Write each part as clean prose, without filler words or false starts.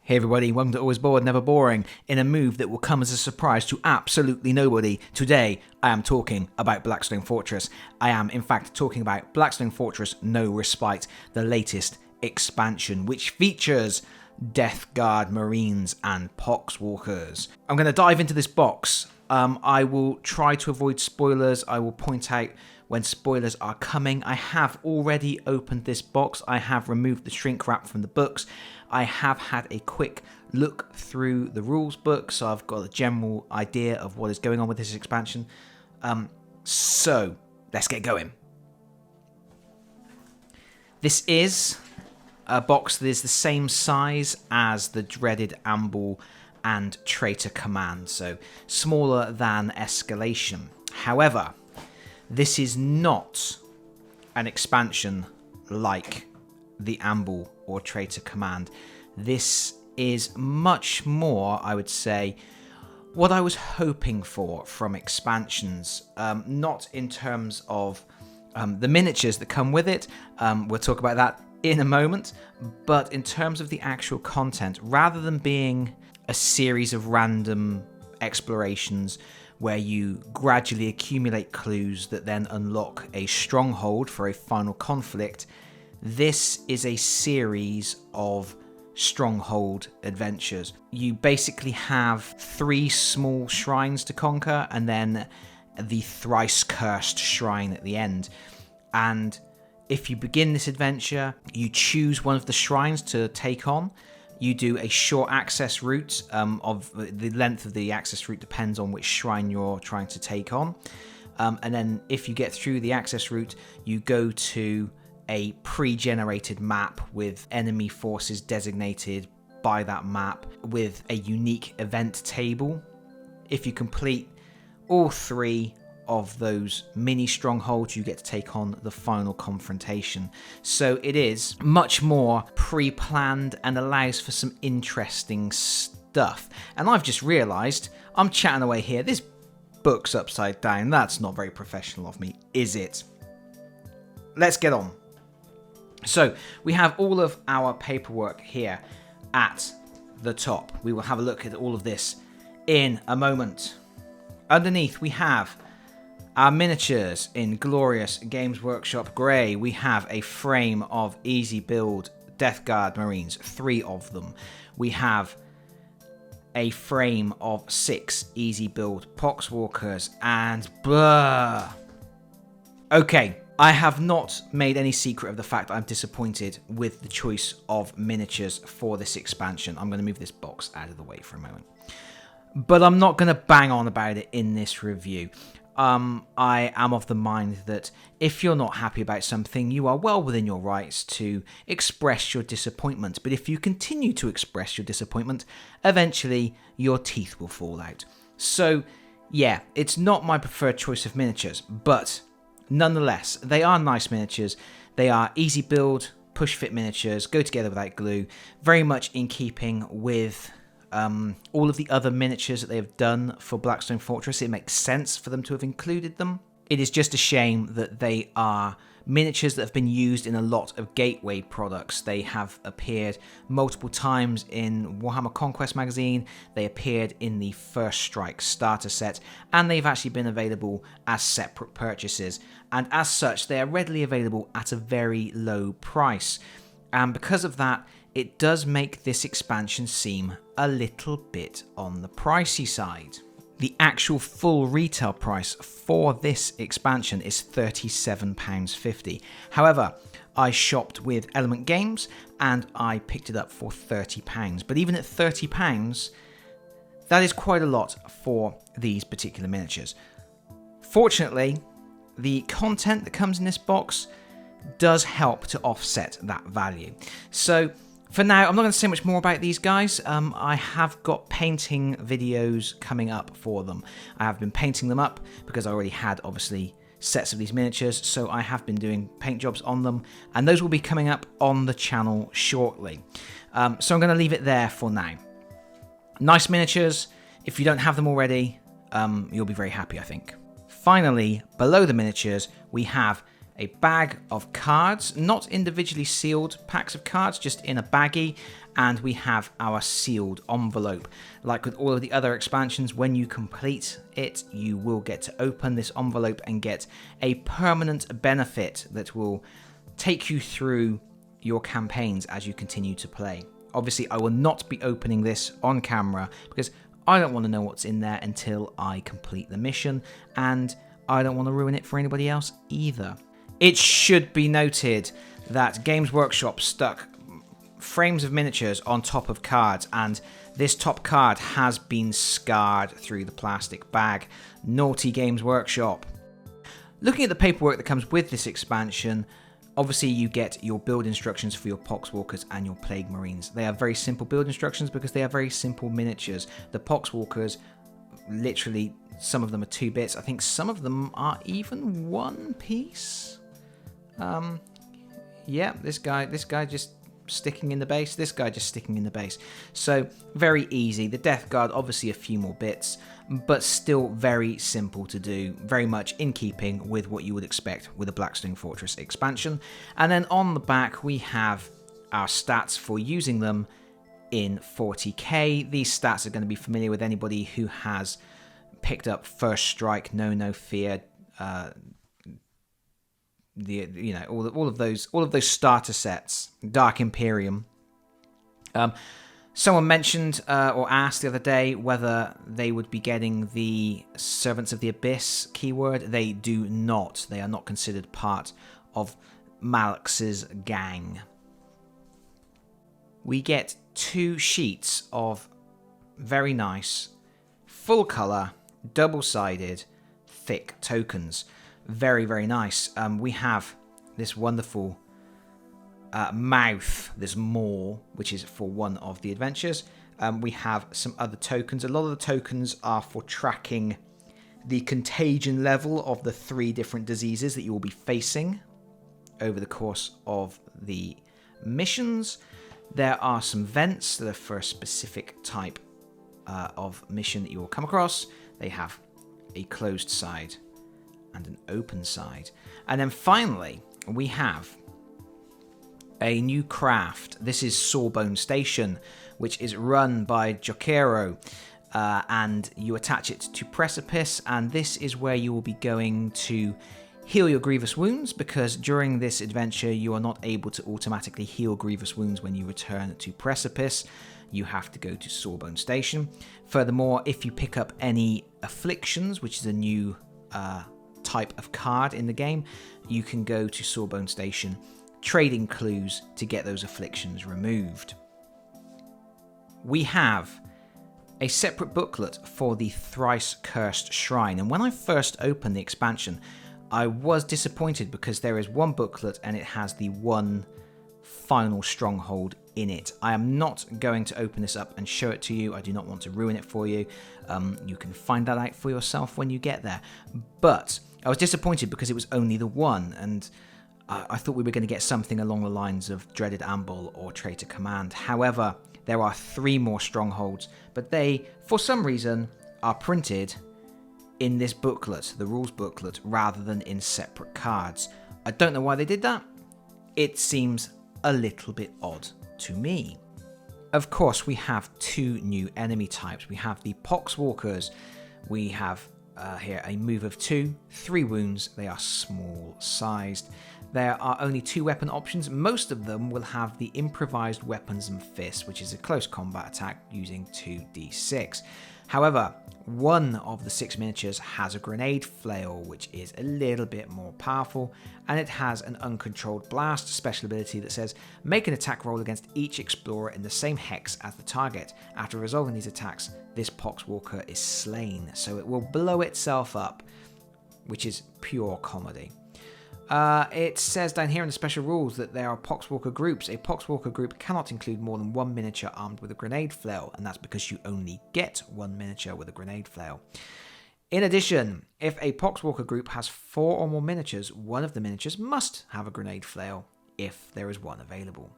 Hey everybody, welcome to Always Bored, Never Boring. In a move that will come as a surprise to absolutely nobody, today I am talking about Blackstone Fortress. I am in fact talking about Blackstone Fortress No Respite, the latest expansion, which features Death Guard Marines and poxwalkers. I'm going to dive into this box. I will try to avoid spoilers. I will point out when spoilers are coming. I have already opened this box. I have removed the shrink wrap from the books. I have had a quick look through the rules book, so I've got a general idea of what is going on with this expansion. So let's get going. This is a box that is the same size as the dreaded Amble and Traitor Command, so smaller than Escalation. However, this is not an expansion like the Amble or Traitor Command. This is much more, I would say, what I was hoping for from expansions. Not in terms of the miniatures that come with it. We'll talk about that in a moment. But in terms of the actual content, rather than being a series of random explorations where you gradually accumulate clues that then unlock a stronghold for a final conflict, this is a series of stronghold adventures. You basically have 3 small shrines to conquer and then the thrice cursed shrine at the end. And if you begin this adventure, you choose one of the shrines to take on. You do a short access route. Of the length of the access route depends on which shrine you're trying to take on. And then if you get through the access route, you go to a pre-generated map with enemy forces designated by that map with a unique event table. If you complete all 3 of those mini strongholds, you get to take on the final confrontation. So it is much more pre-planned and allows for some interesting stuff. And I've just realised I'm chatting away here. This book's upside down. That's not very professional of me, is it? Let's get on. So we have all of our paperwork here at the top. We will have a look at all of this in a moment. Underneath we have our miniatures in glorious Games Workshop grey. We have a frame of easy build Death Guard Marines, 3 of them. We have a frame of 6 easy build poxwalkers and blah. Okay. I have not made any secret of the fact I'm disappointed with the choice of miniatures for this expansion. I'm going to move this box out of the way for a moment. But I'm not going to bang on about it in this review. I am of the mind that if you're not happy about something, you are well within your rights to express your disappointment. But if you continue to express your disappointment, eventually your teeth will fall out. So, yeah, it's not my preferred choice of miniatures, but nonetheless, they are nice miniatures. They are easy build, push fit miniatures, go together without glue, very much in keeping with all of the other miniatures that they have done for Blackstone Fortress. It makes sense for them to have included them. It is just a shame that they are miniatures that have been used in a lot of gateway products. They have appeared multiple times in Warhammer Conquest magazine, they appeared in the First Strike starter set, and they've actually been available as separate purchases. And as such, they are readily available at a very low price. And because of that, it does make this expansion seem a little bit on the pricey side. The actual full retail price for this expansion is £37.50. However, I shopped with Element Games and I picked it up for £30. But even at £30, that is quite a lot for these particular miniatures. Fortunately, the content that comes in this box does help to offset that value. So for now, I'm not going to say much more about these guys. I have got painting videos coming up for them. I have been painting them up because I already had, obviously, sets of these miniatures, so I have been doing paint jobs on them, and those will be coming up on the channel shortly. So I'm going to leave it there for now. Nice miniatures. If you don't have them already, you'll be very happy, I think. Finally, below the miniatures, we have a bag of cards, not individually sealed packs of cards, just in a baggie, and we have our sealed envelope. Like with all of the other expansions, when you complete it, you will get to open this envelope and get a permanent benefit that will take you through your campaigns as you continue to play. Obviously, I will not be opening this on camera because I don't want to know what's in there until I complete the mission, and I don't want to ruin it for anybody else either. It should be noted that Games Workshop stuck frames of miniatures on top of cards, and this top card has been scarred through the plastic bag. Naughty Games Workshop. Looking at the paperwork that comes with this expansion, obviously you get your build instructions for your poxwalkers and your plague marines. They are very simple build instructions because they are very simple miniatures. The poxwalkers, literally, some of them are 2 bits. I think some of them are even 1 piece. Yeah, this guy just sticking in the base, this guy just sticking in the base. So very easy. The Death Guard, obviously a few more bits, but still very simple to do, very much in keeping with what you would expect with a Blackstone Fortress expansion. And then on the back we have our stats for using them in 40k. These stats are going to be familiar with anybody who has picked up First Strike, No Fear, all of those starter sets, Dark Imperium. Someone mentioned or asked the other day whether they would be getting the Servants of the Abyss keyword. They do not. They are not considered part of Malx's gang. We get 2 sheets of very nice, full colour, double-sided, thick tokens. Very, very nice. We have this wonderful mouth, this maw, which is for one of the adventures. We have some other tokens. A lot of the tokens are for tracking the contagion level of the 3 different diseases that you will be facing over the course of the missions. There are some vents that are for a specific type of mission that you will come across. They have a closed side and an open side. And then finally, we have a new craft. This is Sawbone Station, which is run by Jokero, and you attach it to Precipice, and this is where you will be going to heal your grievous wounds, because during this adventure you are not able to automatically heal grievous wounds when you return to Precipice. You have to go to Sawbone Station. Furthermore, if you pick up any afflictions, which is a new type of card in the game, you can go to Sawbone Station, trading clues to get those afflictions removed. We have a separate booklet for the Thrice Cursed Shrine, and when I first opened the expansion, I was disappointed because there is one booklet and it has the one final stronghold in it. I am not going to open this up and show it to you. I do not want to ruin it for you. You can find that out for yourself when you get there. But I was disappointed because it was only the one, and I thought we were going to get something along the lines of Dreaded Amble or Traitor Command. However, there are 3 more strongholds, but they, for some reason, are printed in this booklet, the rules booklet, rather than in separate cards. I don't know why they did that. It seems a little bit odd to me. Of course, we have 2 new enemy types. We have the Poxwalkers. We have here a move of 2, 3 wounds. They are small sized. There are only 2 weapon options. Most of them will have the improvised weapons and fists, which is a close combat attack using 2d6. However, one of the 6 miniatures has a grenade flail, which is a little bit more powerful, and it has an uncontrolled blast special ability that says make an attack roll against each explorer in the same hex as the target. After resolving these attacks, this Poxwalker is slain, so it will blow itself up, which is pure comedy. It says down here in the special rules that there are Poxwalker groups. A Poxwalker group cannot include more than 1 miniature armed with a grenade flail, and that's because you only get 1 miniature with a grenade flail. In addition, if a Poxwalker group has 4 or more miniatures, one of the miniatures must have a grenade flail, if there is one available.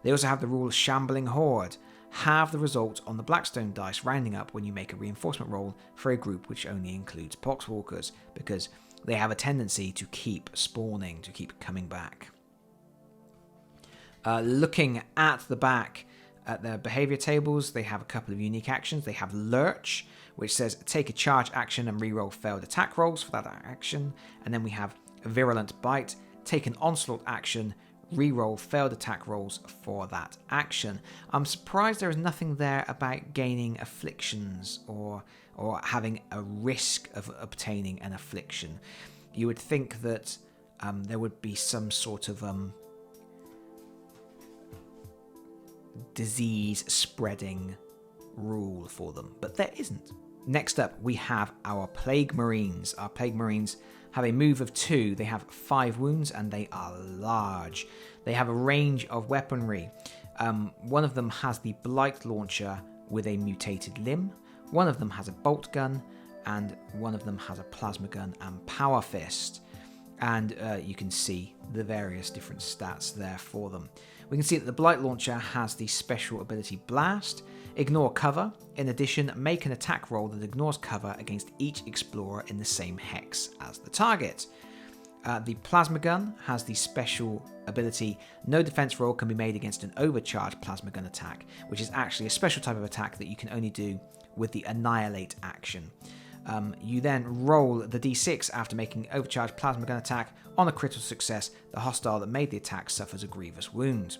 They also have the rule Shambling Horde. have the result on the Blackstone dice rounding up when you make a reinforcement roll for a group which only includes poxwalkers, because they have a tendency to keep spawning, to keep coming back. Looking at the back at their behavior tables, they have a couple of unique actions. They have Lurch, which says take a charge action and reroll failed attack rolls for that action. And then we have Virulent Bite, take an onslaught action, reroll failed attack rolls for that action. I'm surprised there is nothing there about gaining afflictions or having a risk of obtaining an affliction. You would think that there would be some sort of disease spreading rule for them, but there isn't. Next up, we have our Plague Marines. Our Plague Marines have a move of 2. They have 5 wounds and they are large. They have a range of weaponry. One of them has the Blight Launcher with a mutated limb. One of them has a bolt gun, and one of them has a plasma gun and power fist. And you can see the various different stats there for them. We can see that the Blight Launcher has the special ability Blast, ignore cover. In addition, make an attack roll that ignores cover against each explorer in the same hex as the target. The Plasma Gun has the special ability no defense roll can be made against an overcharged Plasma Gun attack, which is actually a special type of attack that you can only do with the Annihilate action. You then roll the d6 after making an overcharged Plasma Gun attack. On a critical success, the hostile that made the attack suffers a grievous wound.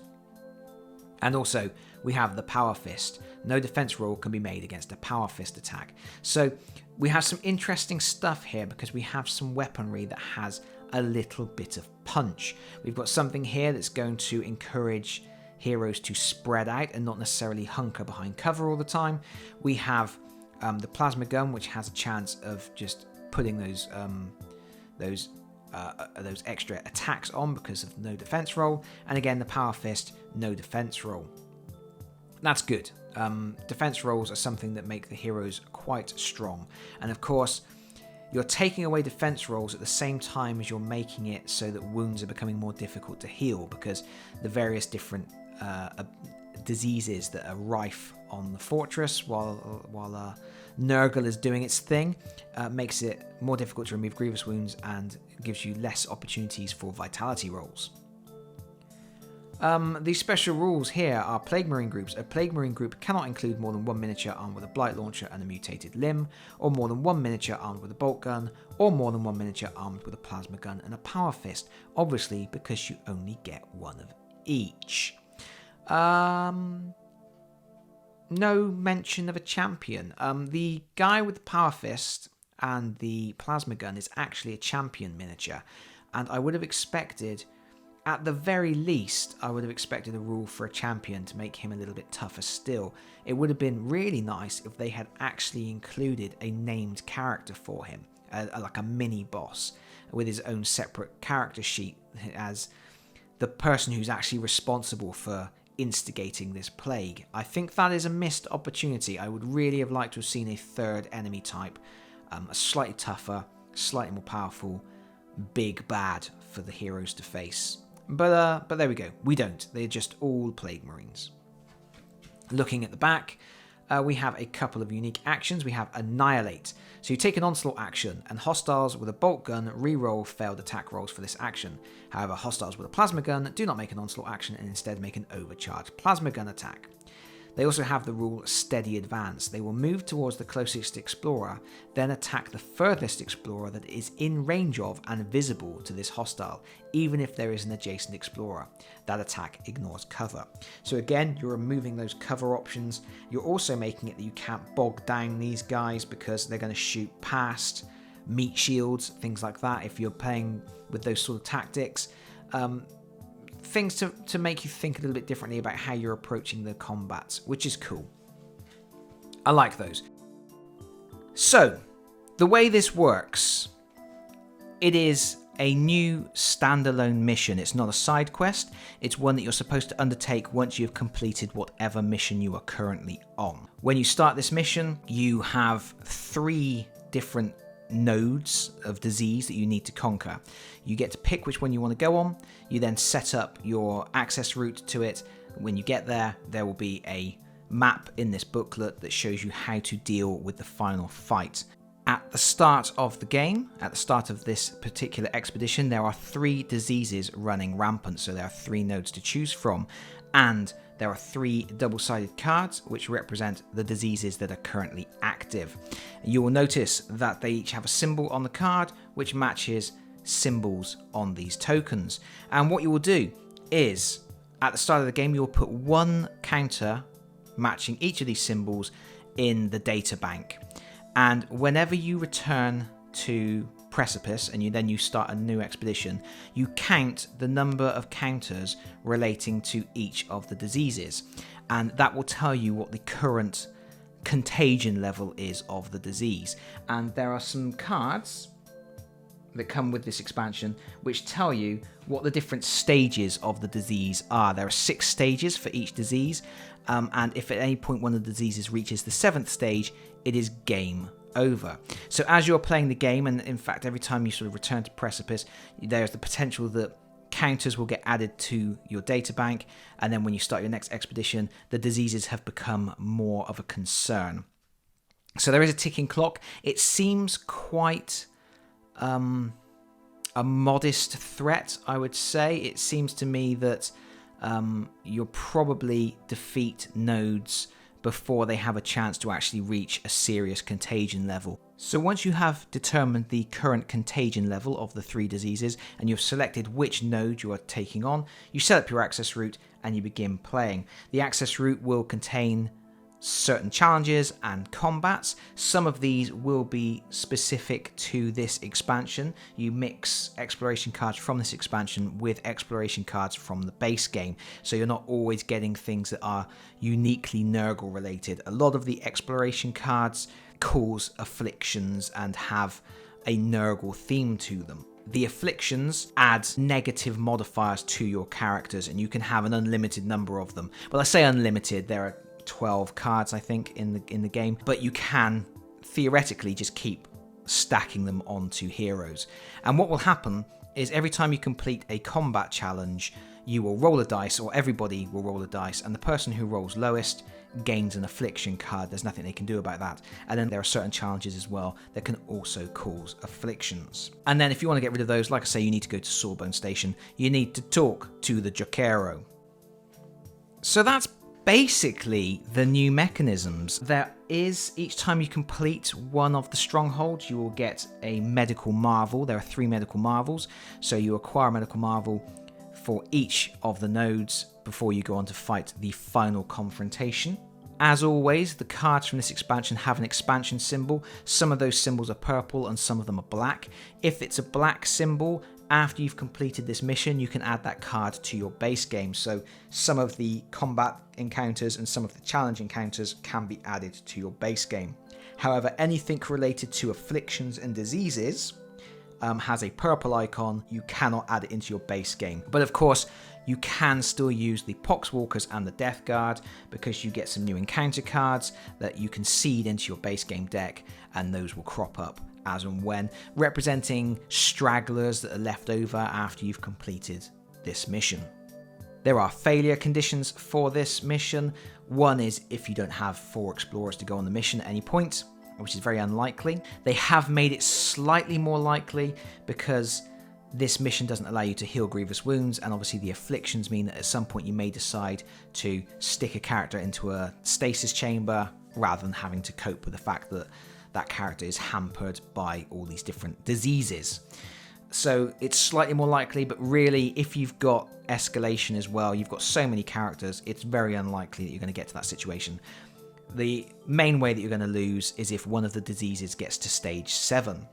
And also, we have the Power Fist. No defense roll can be made against a Power Fist attack. So we have some interesting stuff here because we have some weaponry that has a little bit of punch. We've got something here that's going to encourage heroes to spread out and not necessarily hunker behind cover all the time. We have the Plasma Gun, which has a chance of just putting those extra attacks on because of no defense roll, and again the Power Fist, no defense roll. That's good. Defense rolls are something that make the heroes quite strong, and of course you're taking away defense rolls at the same time as you're making it so that wounds are becoming more difficult to heal, because the various different diseases that are rife on the fortress while Nurgle is doing its thing makes it more difficult to remove grievous wounds and gives you less opportunities for vitality rolls. These special rules here are Plague Marine groups. A Plague Marine group cannot include more than 1 miniature armed with a Blight Launcher and a mutated limb, or more than 1 miniature armed with a bolt gun, or more than 1 miniature armed with a plasma gun and a power fist, obviously because you only get one of each. No mention of a champion. The guy with the power fist and the plasma gun is actually a champion miniature, and I would have expected, at the very least, I would have expected a rule for a champion to make him a little bit tougher still. It would have been really nice if they had actually included a named character for him, like a mini boss with his own separate character sheet as the person who's actually responsible for instigating this plague. I think that is a missed opportunity. I would really have liked to have seen a third enemy type, a slightly tougher, slightly more powerful, big bad for the heroes to face. But there we go. We don't. They're just all Plague Marines. Looking at the back, we have a couple of unique actions. We have Annihilate. So you take an onslaught action, and hostiles with a bolt gun reroll failed attack rolls for this action. However, hostiles with a plasma gun do not make an onslaught action and instead make an overcharged plasma gun attack. They also have the rule Steady Advance. They will move towards the closest explorer, then attack the furthest explorer that is in range of and visible to this hostile, even if there is an adjacent explorer. That attack ignores cover. So again, you're removing those cover options. You're also making it that you can't bog down these guys because they're going to shoot past meat shields, things like that, if you're playing with those sort of tactics. Things to make you think a little bit differently about how you're approaching the combats, which is cool. I like those. So, the way this works, it is a new standalone mission. It's not a side quest. It's one that you're supposed to undertake once you've completed whatever mission you are currently on. When you start this mission, you have 3 different nodes of disease that you need to conquer. You get to pick which one you want to go on. You then set up your access route to it. When you get there, there will be a map in this booklet that shows you how to deal with the final fight. At the start of the game, at the start of this particular expedition, there are 3 diseases running rampant, so there are 3 nodes to choose from, and there are 3 double-sided cards which represent the diseases that are currently active. You will notice that they each have a symbol on the card which matches symbols on these tokens. And what you will do is, at the start of the game, you will put 1 counter matching each of these symbols in the data bank. And whenever you return to Precipice and you start a new expedition, you count the number of counters relating to each of the diseases, and that will tell you what the current contagion level is of the disease. And there are some cards that come with this expansion which tell you what the different stages of the disease are. There are 6 stages for each disease, and if at any point one of the diseases reaches the 7th stage, it is game over. So as you're playing the game, and in fact every time you sort of return to Precipice, there's the potential that counters will get added to your data bank, and then when you start your next expedition, the diseases have become more of a concern. So there is a ticking clock. It seems quite a modest threat, I would say. It seems to me that you'll probably defeat nodes before they have a chance to actually reach a serious contagion level. So once you have determined the current contagion level of the 3 diseases and you've selected which node you are taking on, you set up your access route and you begin playing. The access route will contain certain challenges and combats. Some of these will be specific to this expansion. You mix exploration cards from this expansion with exploration cards from the base game, so you're not always getting things that are uniquely Nurgle related. A lot of the exploration cards cause afflictions and have a Nurgle theme to them. The afflictions add negative modifiers to your characters, and you can have an unlimited number of them. Well, I say unlimited, there are 12 cards, I think, in the game, but you can theoretically just keep stacking them onto heroes. And what will happen is every time you complete a combat challenge, you will roll a dice, or everybody will roll a dice, and the person who rolls lowest gains an affliction card. There's nothing they can do about that. And then there are certain challenges as well that can also cause afflictions. And then if you want to get rid of those, like I say, you need to go to Sawbone Station. You need to talk to the Jokero. So that's basically the new mechanisms. There is, each time you complete one of the strongholds, you will get a medical marvel. There are 3 medical marvels, so you acquire a medical marvel for each of the nodes before you go on to fight the final confrontation. As always, the cards from this expansion have an expansion symbol. Some of those symbols are purple and some of them are black. If it's a black symbol, after you've completed this mission, you can add that card to your base game. So some of the combat encounters and some of the challenge encounters can be added to your base game. However, anything related to afflictions and diseases has a purple icon. You cannot add it into your base game. But of course, you can still use the poxwalkers and the death guard, because you get some new encounter cards that you can seed into your base game deck, and those will crop up as and when, representing stragglers that are left over after you've completed this mission. There are failure conditions for this mission. One is if you don't have 4 explorers to go on the mission at any point, which is very unlikely. They have made it slightly more likely because this mission doesn't allow you to heal grievous wounds, and obviously the afflictions mean that at some point you may decide to stick a character into a stasis chamber rather than having to cope with the fact that that character is hampered by all these different diseases. So it's slightly more likely, but really, if you've got escalation as well, you've got so many characters, it's very unlikely that you're going to get to that situation. The main way that you're going to lose is if one of the diseases gets to stage 7.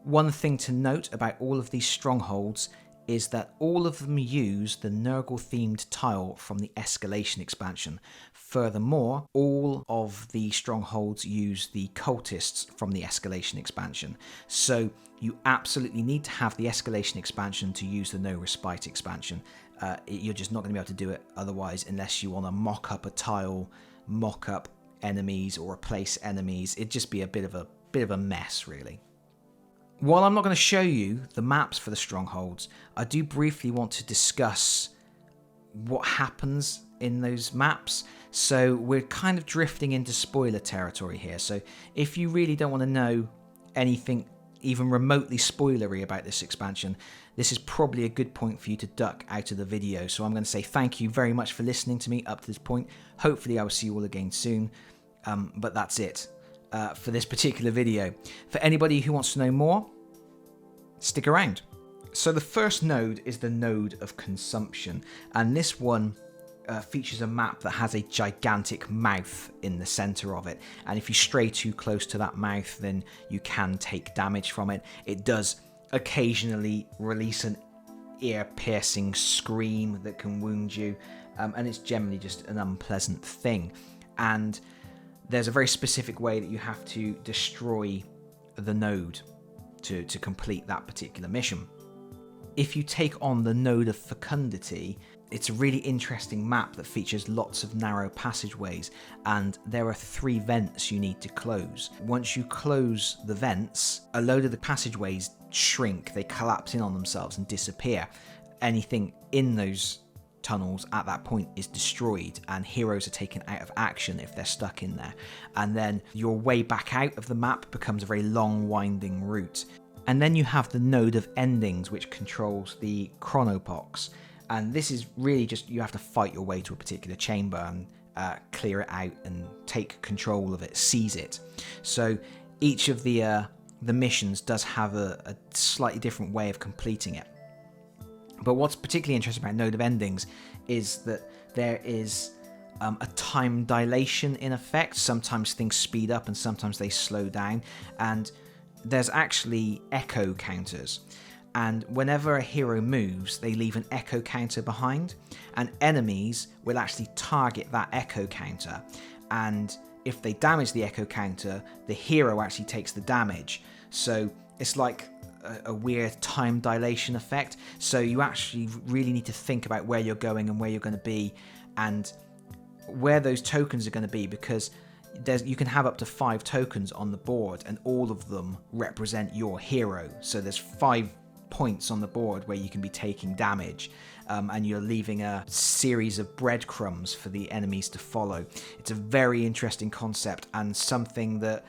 One thing to note about all of these strongholds is that all of them use the Nurgle-themed tile from the Escalation expansion. Furthermore, all of the strongholds use the cultists from the Escalation expansion. So you absolutely need to have the Escalation expansion to use the No Respite expansion. You're just not going to be able to do it otherwise, unless you want to mock up a tile, mock up enemies, or replace enemies. It'd just be a bit of a mess, really. While I'm not going to show you the maps for the strongholds, I do briefly want to discuss what happens in those maps. So we're kind of drifting into spoiler territory here. So if you really don't want to know anything even remotely spoilery about this expansion, this is probably a good point for you to duck out of the video. So I'm going to say thank you very much for listening to me up to this point. Hopefully I will see you all again soon. But that's it for this particular video. For anybody who wants to know more, stick around. So the first node is the node of consumption, and this one features a map that has a gigantic mouth in the center of it, and if you stray too close to that mouth, then you can take damage from it. It does occasionally release an ear-piercing scream that can wound you, and it's generally just an unpleasant thing. And there's a very specific way that you have to destroy the node to complete that particular mission. If you take on the node of fecundity, it's a really interesting map that features lots of narrow passageways, and there are 3 vents you need to close. Once you close the vents, a load of the passageways shrink, they collapse in on themselves and disappear. Anything in those tunnels at that point is destroyed, and heroes are taken out of action if they're stuck in there. And then your way back out of the map becomes a very long, winding route. And then you have the node of endings, which controls the chronopox. And this is really just, you have to fight your way to a particular chamber and clear it out and take control of it, seize it. So each of the missions does have a slightly different way of completing it. But what's particularly interesting about Node of Endings is that there is a time dilation in effect. Sometimes things speed up and sometimes they slow down. And there's actually echo counters. And whenever a hero moves, they leave an echo counter behind. And enemies will actually target that echo counter. And if they damage the echo counter, the hero actually takes the damage. So it's like a weird time dilation effect. So you actually really need to think about where you're going and where you're going to be and where those tokens are going to be, because you can have up to 5 tokens on the board and all of them represent your hero. So there's 5 points on the board where you can be taking damage, and you're leaving a series of breadcrumbs for the enemies to follow. It's a very interesting concept and something that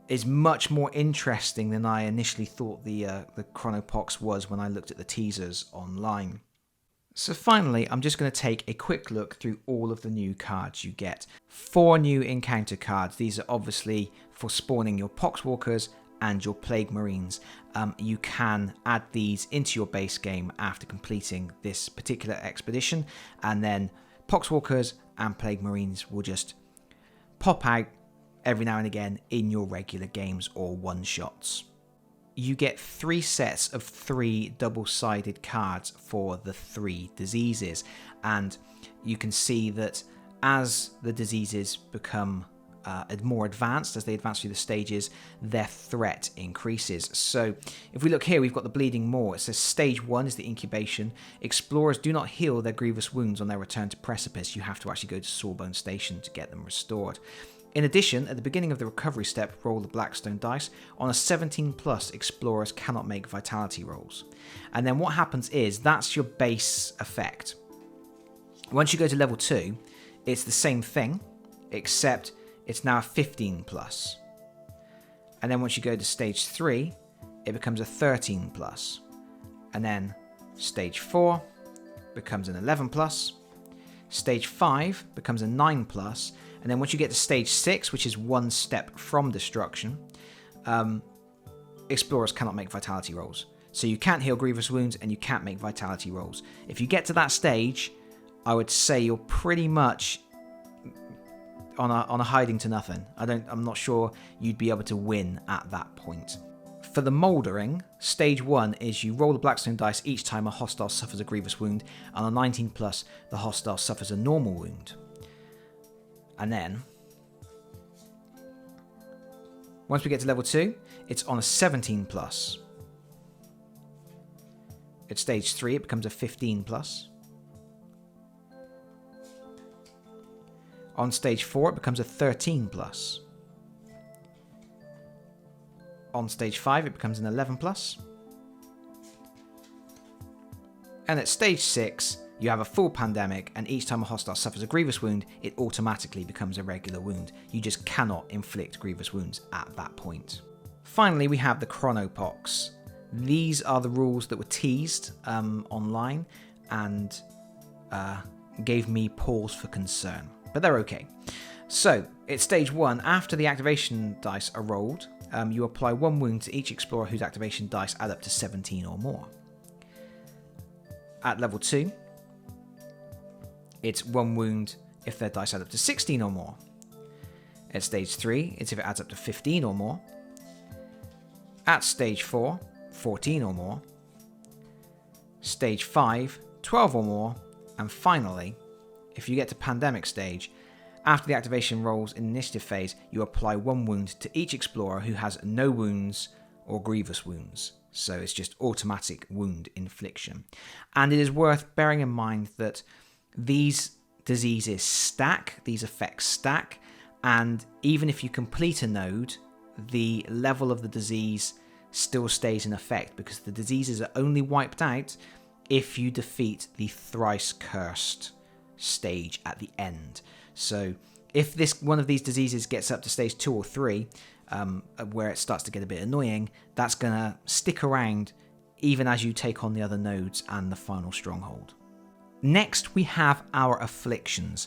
is much more interesting than I initially thought the Chronopox was when I looked at the teasers online. So finally, I'm just going to take a quick look through all of the new cards you get. 4 new encounter cards. These are obviously for spawning your poxwalkers and your plague marines. You can add these into your base game after completing this particular expedition, and then poxwalkers and plague marines will just pop out every now and again in your regular games or one-shots. You get 3 sets of 3 double-sided cards for the 3 diseases, and you can see that as the diseases become more advanced, as they advance through the stages, their threat increases. So if we look here, we've got the Bleeding Maw. It says stage 1 is the incubation. Explorers do not heal their grievous wounds on their return to Precipice. You have to actually go to Sawbone Station to get them restored. In addition, at the beginning of the recovery step, roll the Blackstone dice. On a 17+, explorers cannot make vitality rolls. And then what happens is, that's your base effect. Once you go to level 2, it's the same thing, except it's now a 15+. And then once you go to stage 3, it becomes a 13+. And then stage 4 becomes an 11+. Stage 5 becomes a 9+. And then once you get to stage 6, which is 1 step from destruction, explorers cannot make vitality rolls. So you can't heal grievous wounds and you can't make vitality rolls. If you get to that stage, I would say you're pretty much on a hiding to nothing. I'm not sure you'd be able to win at that point. For the mouldering, stage 1 is you roll the Blackstone dice each time a hostile suffers a grievous wound, and on 19+, the hostile suffers a normal wound. And then, once we get to level 2, it's on a 17+. At stage 3, it becomes a 15+. On stage 4, it becomes a 13+. On stage 5, it becomes an 11+. And at stage 6, You have a full pandemic, and each time a hostile suffers a grievous wound, it automatically becomes a regular wound. You just cannot inflict grievous wounds at that point. Finally, we have the chronopox. These are the rules that were teased online and gave me pause for concern, but they're okay. So, it's stage 1. After the activation dice are rolled, you apply 1 wound to each explorer whose activation dice add up to 17 or more. At level 2, it's 1 wound if their dice add up to 16 or more. At stage 3, it's if it adds up to 15 or more. At stage 4, 14 or more. Stage 5, 12 or more. And finally, if you get to pandemic stage, after the activation rolls in initiative phase, you apply 1 wound to each explorer who has no wounds or grievous wounds. So it's just automatic wound infliction. And it is worth bearing in mind that these diseases stack, these effects stack, and even if you complete a node, the level of the disease still stays in effect because the diseases are only wiped out if you defeat the thrice cursed stage at the end. So if one of these diseases gets up to stage 2 or 3, where it starts to get a bit annoying, that's going to stick around even as you take on the other nodes and the final stronghold. Next, we have our afflictions.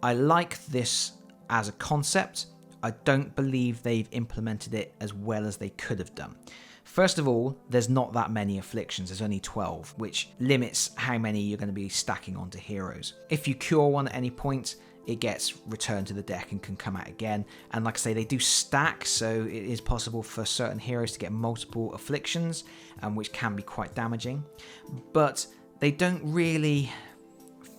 I like this as a concept. I don't believe they've implemented it as well as they could have done. First of all, there's not that many afflictions. There's only 12, which limits how many you're going to be stacking onto heroes. If you cure one at any point, it gets returned to the deck and can come out again. And like I say, they do stack, so it is possible for certain heroes to get multiple afflictions, which can be quite damaging. But they don't really,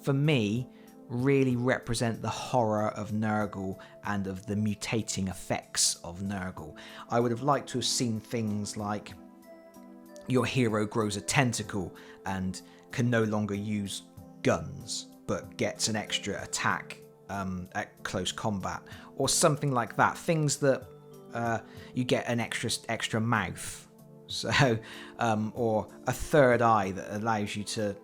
for me, really represent the horror of Nurgle and of the mutating effects of Nurgle. I would have liked to have seen things like your hero grows a tentacle and can no longer use guns, but gets an extra attack at close combat, or something like that. Things that you get an extra mouth, so or a third eye that allows you to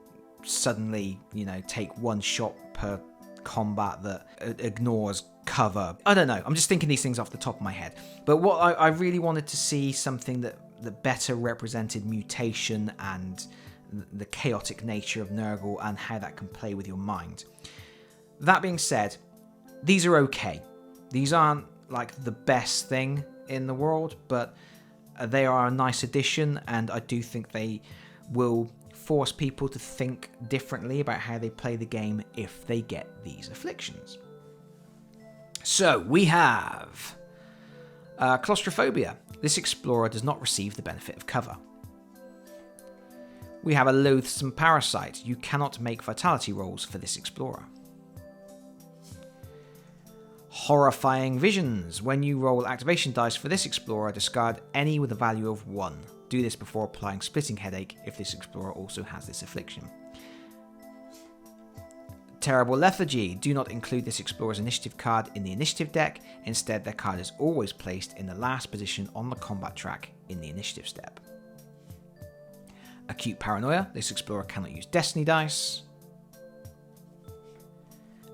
suddenly, take 1 shot per combat that ignores cover. I don't know. I'm just thinking these things off the top of my head. But what I really wanted to see something that better represented mutation and the chaotic nature of Nurgle and how that can play with your mind. That being said, these are okay. These aren't like the best thing in the world, but they are a nice addition, and I do think they will force people to think differently about how they play the game if they get these afflictions. So we have claustrophobia. This explorer does not receive the benefit of cover. We have a loathsome parasite. You cannot make vitality rolls for this explorer. Horrifying visions. When you roll activation dice for this explorer, discard any with a value of 1. Do this before applying splitting headache if this explorer also has this affliction. Terrible lethargy. Do not include this explorer's initiative card in the initiative deck. Instead, their card is always placed in the last position on the combat track in the initiative step. Acute paranoia. This explorer cannot use destiny dice.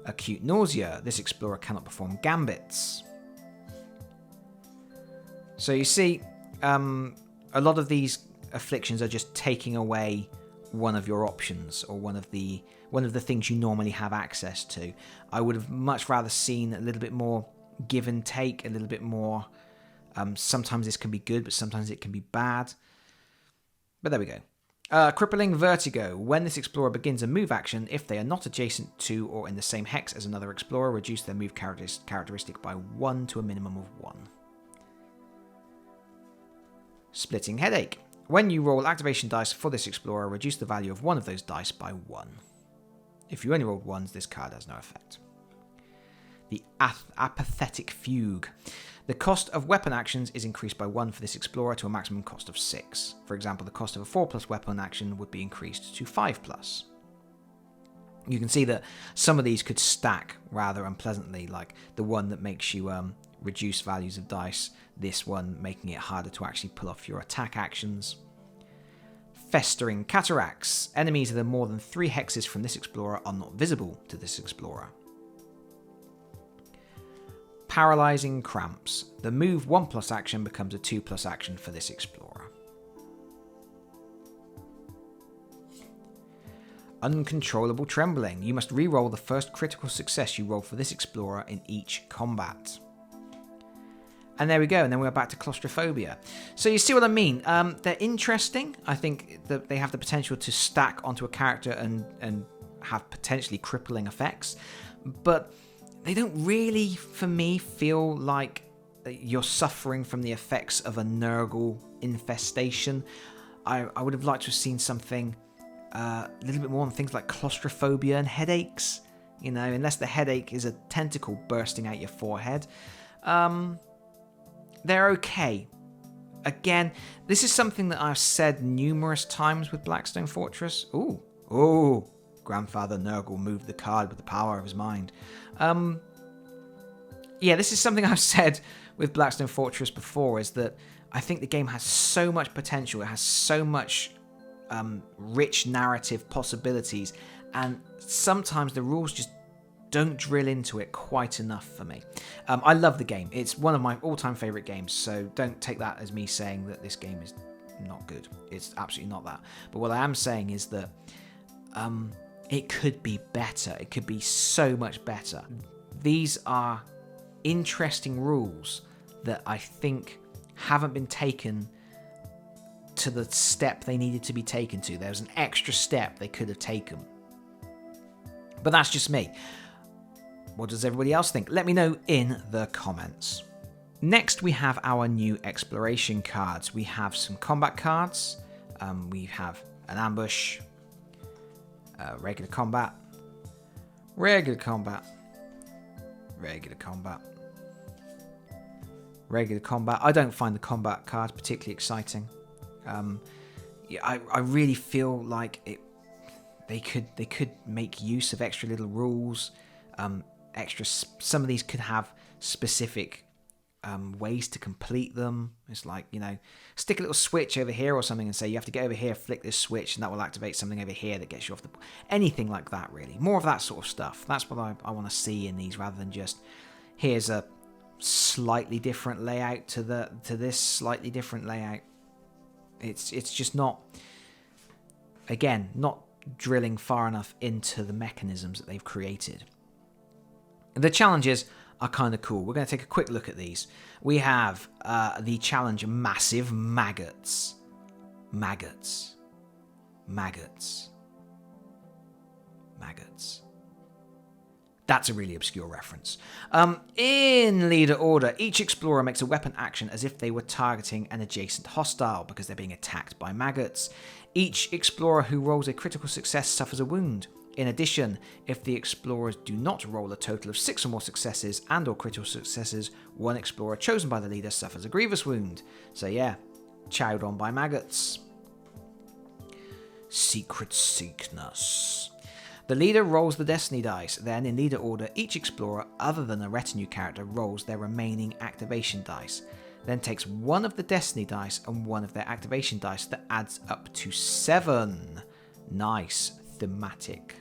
Acute nausea. This explorer cannot perform gambits. So you see, a lot of these afflictions are just taking away one of your options, or one of the things you normally have access to. I would have much rather seen a little bit more give and take, a little bit more. Sometimes this can be good, but sometimes it can be bad. But there we go. Crippling vertigo. When this explorer begins a move action, if they are not adjacent to or in the same hex as another explorer, reduce their move characteristic by 1 to a minimum of 1. Splitting headache. When you roll activation dice for this explorer, reduce the value of one of those dice by 1. If you only rolled 1s, this card has no effect. The apathetic fugue. The cost of weapon actions is increased by 1 for this explorer to a maximum cost of 6. For example, the cost of a 4+ weapon action would be increased to 5+. You can see that some of these could stack rather unpleasantly, like the one that makes you reduce values of dice, this one making it harder to actually pull off your attack actions. Festering Cataracts. Enemies that are more than 3 hexes from this explorer are not visible to this explorer. Paralyzing Cramps. The move 1+ action becomes a 2+ action for this explorer. Uncontrollable Trembling. You must re-roll the first critical success you roll for this explorer in each combat. And there we go, and then we're back to claustrophobia. So you see what I mean? They're interesting. I think that they have the potential to stack onto a character and have potentially crippling effects. But they don't really, for me, feel like you're suffering from the effects of a Nurgle infestation. I would have liked to have seen something a little bit more on things like claustrophobia and headaches. You know, unless the headache is a tentacle bursting out your forehead. They're okay. Again, this is something that I've said numerous times with Blackstone Fortress. Ooh, Grandfather Nurgle moved the card with the power of his mind. Yeah, this is something I've said with Blackstone Fortress before, is that I think the game has so much potential. It has so much rich narrative possibilities, and sometimes the rules just don't drill into it quite enough for me. I love the game. It's one of my all-time favourite games, so don't take that as me saying that this game is not good. It's absolutely not that. But what I am saying is that it could be better. It could be so much better. These are interesting rules that I think haven't been taken to the step they needed to be taken to. There was an extra step they could have taken. But that's just me. What does everybody else think? Let me know in the comments. Next, we have our new exploration cards. We have some combat cards. We have an ambush, regular combat, regular combat, regular combat, regular combat. I don't find the combat cards particularly exciting. I really feel like they could make use of extra little rules. Some of these could have specific ways to complete them. It's like, you know, stick a little switch over here or something and say you have to get over here, flick this switch, and that will activate something over here that gets you off the... Anything like that, really. More of that sort of stuff. That's what I want to see in these, rather than just, here's a slightly different layout to this slightly different layout. It's just not, again, not drilling far enough into the mechanisms that they've created. The challenges are kind of cool. We're going to take a quick look at these. We have the challenge Massive Maggots. Maggots. Maggots. Maggots. That's a really obscure reference. In leader order, each explorer makes a weapon action as if they were targeting an adjacent hostile because they're being attacked by maggots. Each explorer who rolls a critical success suffers a wound. In addition, if the explorers do not roll a total of 6 or more successes and or critical successes, one explorer chosen by the leader suffers a grievous wound. So yeah, chowed on by maggots. Secret Sickness. The leader rolls the destiny dice. Then, in leader order, each explorer other than a retinue character rolls their remaining activation dice. Then takes one of the destiny dice and one of their activation dice that adds up to 7. Nice. Thematic.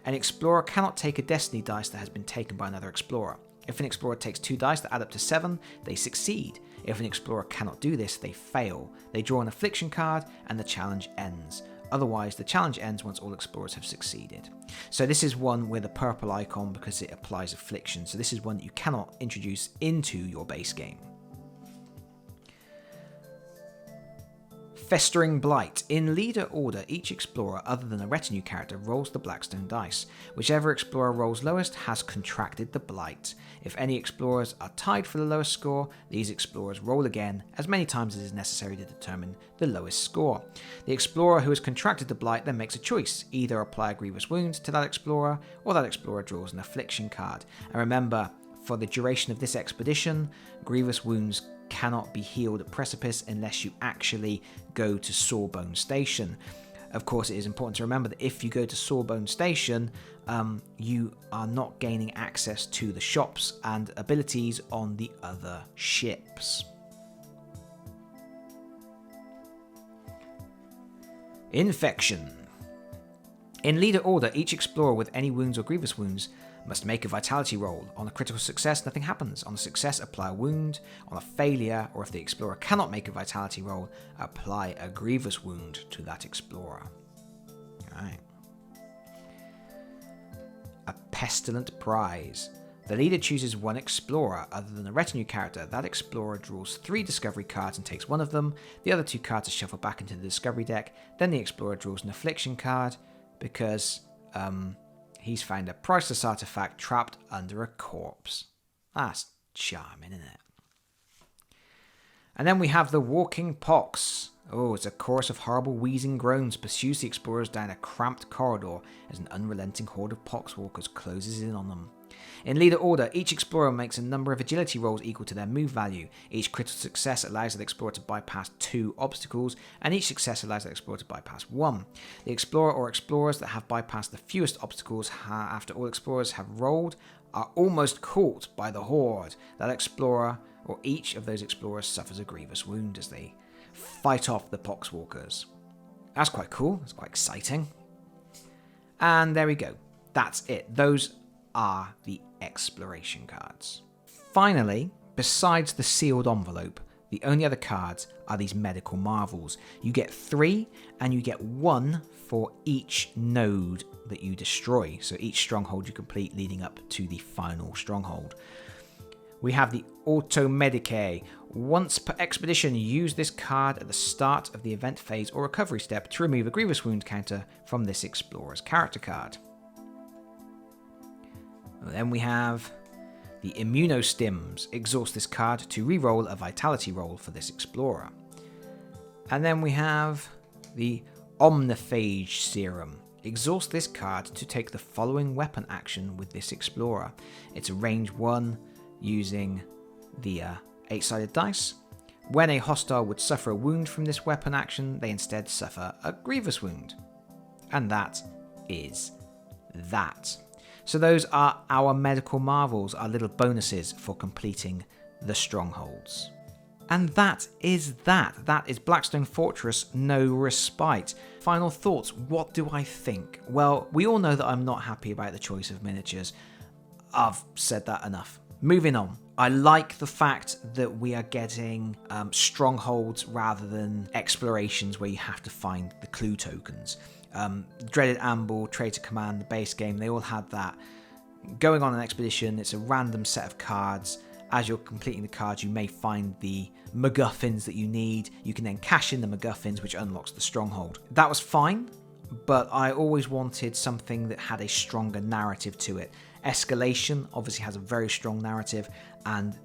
An explorer cannot take a destiny dice that has been taken by another explorer. If an explorer takes 2 dice that add up to 7, they succeed. If an explorer cannot do this, they fail. They draw an affliction card and the challenge ends. Otherwise, the challenge ends once all explorers have succeeded. So this is one with a purple icon because it applies affliction. So this is one that you cannot introduce into your base game. Festering Blight. In leader order, each explorer other than a retinue character rolls the Blackstone dice. Whichever explorer rolls lowest has contracted the blight. If any explorers are tied for the lowest score, these explorers roll again as many times as is necessary to determine the lowest score. The explorer who has contracted the blight then makes a choice, either apply a grievous wound to that explorer, or that explorer draws an affliction card. And remember, for the duration of this expedition, grievous wounds cannot be healed at Precipice unless you actually go to Sawbone Station. Of course, it is important to remember that if you go to Sawbone Station, you are not gaining access to the shops and abilities on the other ships. Infection. In leader order, each explorer with any wounds or grievous wounds must make a vitality roll. On a critical success, nothing happens. On a success, apply a wound. On a failure, or if the explorer cannot make a vitality roll, apply a grievous wound to that explorer. Alright. A pestilent prize. The leader chooses one explorer. Other than a retinue character, that explorer draws 3 discovery cards and takes one of them. The other 2 cards are shuffled back into the discovery deck. Then the explorer draws an affliction card because he's found a priceless artifact trapped under a corpse. That's charming, isn't it? And then we have the Walking Pox. Oh, it's a chorus of horrible wheezing groans pursues the explorers down a cramped corridor as an unrelenting horde of poxwalkers closes in on them. In leader order, each explorer makes a number of agility rolls equal to their move value. Each critical success allows the explorer to bypass 2 obstacles, and each success allows the explorer to bypass 1. The explorer or explorers that have bypassed the fewest obstacles after all explorers have rolled are almost caught by the horde. That explorer or each of those explorers suffers a grievous wound as they fight off the poxwalkers. That's quite cool. That's quite exciting. And there we go. That's it. Those are the exploration cards. Finally, besides the sealed envelope, the only other cards are these medical marvels. You get 3, and you get 1 for each node that you destroy. So each stronghold you complete leading up to the final stronghold. We have the Automedicae. Once per expedition, use this card at the start of the event phase or recovery step to remove a grievous wound counter from this explorer's character card. Then we have the Immunostims. Exhaust this card to re-roll a vitality roll for this explorer. And then we have the Omniphage Serum. Exhaust this card to take the following weapon action with this explorer. It's a range 1 using the 8-sided dice. When a hostile would suffer a wound from this weapon action, they instead suffer a grievous wound. And that is that. So those are our medical marvels, our little bonuses for completing the strongholds. And that is that. That is Blackstone Fortress No Respite. Final thoughts, what do I think? Well, we all know that I'm not happy about the choice of miniatures. I've said that enough. Moving on. I like the fact that we are getting strongholds rather than explorations where you have to find the clue tokens. Dreaded Amble, Traitor Command, the base game, they all had that. Going on an expedition, it's a random set of cards. As you're completing the cards, you may find the MacGuffins that you need. You can then cash in the MacGuffins, which unlocks the stronghold. That was fine, but I always wanted something that had a stronger narrative to it. Escalation obviously has a very strong narrative, and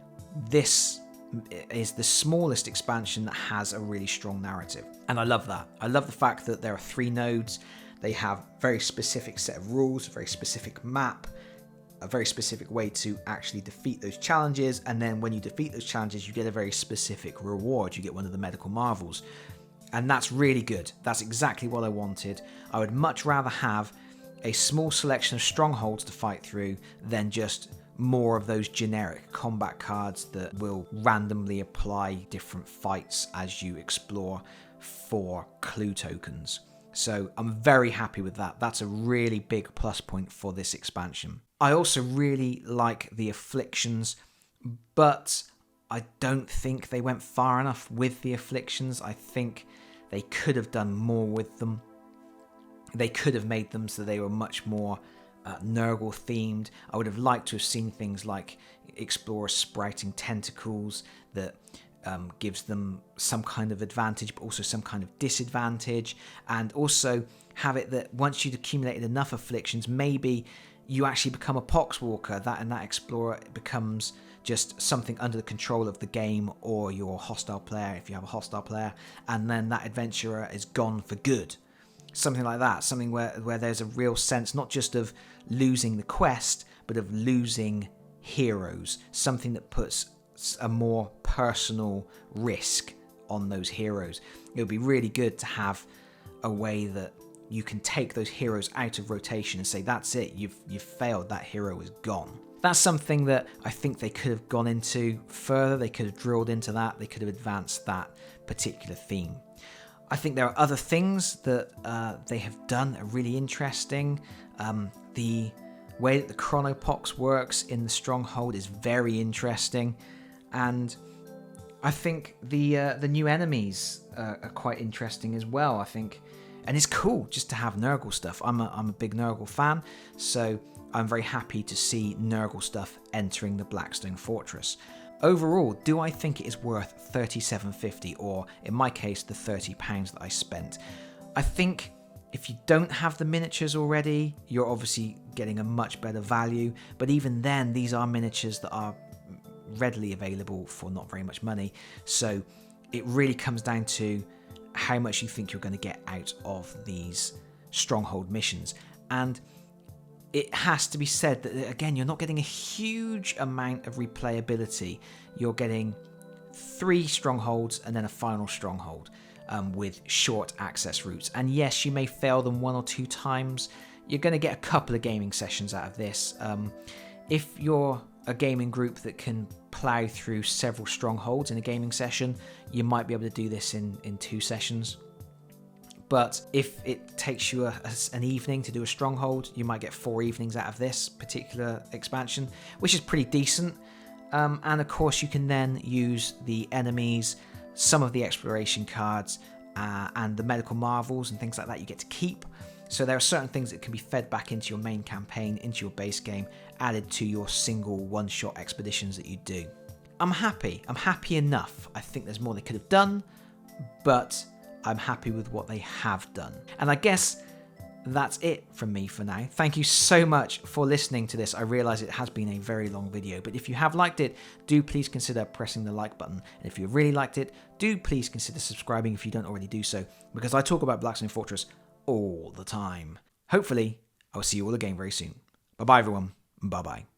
this is the smallest expansion that has a really strong narrative. And I love that. I love the fact that there are 3 nodes. They have a very specific set of rules, a very specific map, a very specific way to actually defeat those challenges. And then when you defeat those challenges, you get a very specific reward. You get one of the medical marvels. And that's really good. That's exactly what I wanted. I would much rather have a small selection of strongholds to fight through than just more of those generic combat cards that will randomly apply different fights as you explore for clue tokens. So I'm very happy with that. That's a really big plus point for this expansion. I also really like the afflictions, but I don't think they went far enough with the afflictions. I think they could have done more with them. They could have made them so they were much more Nurgle themed. I would have liked to have seen things like explorers sprouting tentacles that gives them some kind of advantage, but also some kind of disadvantage. And also have it that once you'd accumulated enough afflictions, maybe you actually become a poxwalker. That explorer becomes just something under the control of the game or your hostile player, if you have a hostile player, and then that adventurer is gone for good. Something like that, something where there's a real sense not just of losing the quest, but of losing heroes, something that puts a more personal risk on those heroes. It would be really good to have a way that you can take those heroes out of rotation and say, that's it, you've failed, that hero is gone. That's something that I think they could have gone into further, they could have drilled into that, they could have advanced that particular theme. I think there are other things that they have done that are really interesting. The way that the chronopox works in the stronghold is very interesting, and I think the new enemies are quite interesting as well. I think, and it's cool just to have Nurgle stuff. I'm a big Nurgle fan, so I'm very happy to see Nurgle stuff entering the Blackstone Fortress. Overall, do I think it is worth $37.50, or in my case, the £30 that I spent? I think if you don't have the miniatures already, you're obviously getting a much better value. But even then, these are miniatures that are readily available for not very much money. So it really comes down to how much you think you're going to get out of these stronghold missions. And it has to be said that, again, you're not getting a huge amount of replayability. You're getting 3 strongholds and then a final stronghold with short access routes. And yes, you may fail them 1 or 2 times. You're going to get a couple of gaming sessions out of this. If you're a gaming group that can plow through several strongholds in a gaming session, you might be able to do this in 2 sessions. But if it takes you an evening to do a stronghold, you might get 4 evenings out of this particular expansion, which is pretty decent. And of course, you can then use the enemies, some of the exploration cards, and the medical marvels and things like that you get to keep. So there are certain things that can be fed back into your main campaign, into your base game, added to your single one-shot expeditions that you do. I'm happy enough. I think there's more they could have done, but I'm happy with what they have done. And I guess that's it from me for now. Thank you so much for listening to this. I realise it has been a very long video, but if you have liked it, do please consider pressing the like button. And if you really liked it, do please consider subscribing if you don't already do so, because I talk about Blackstone Fortress all the time. Hopefully, I'll see you all again very soon. Bye-bye, everyone. Bye-bye.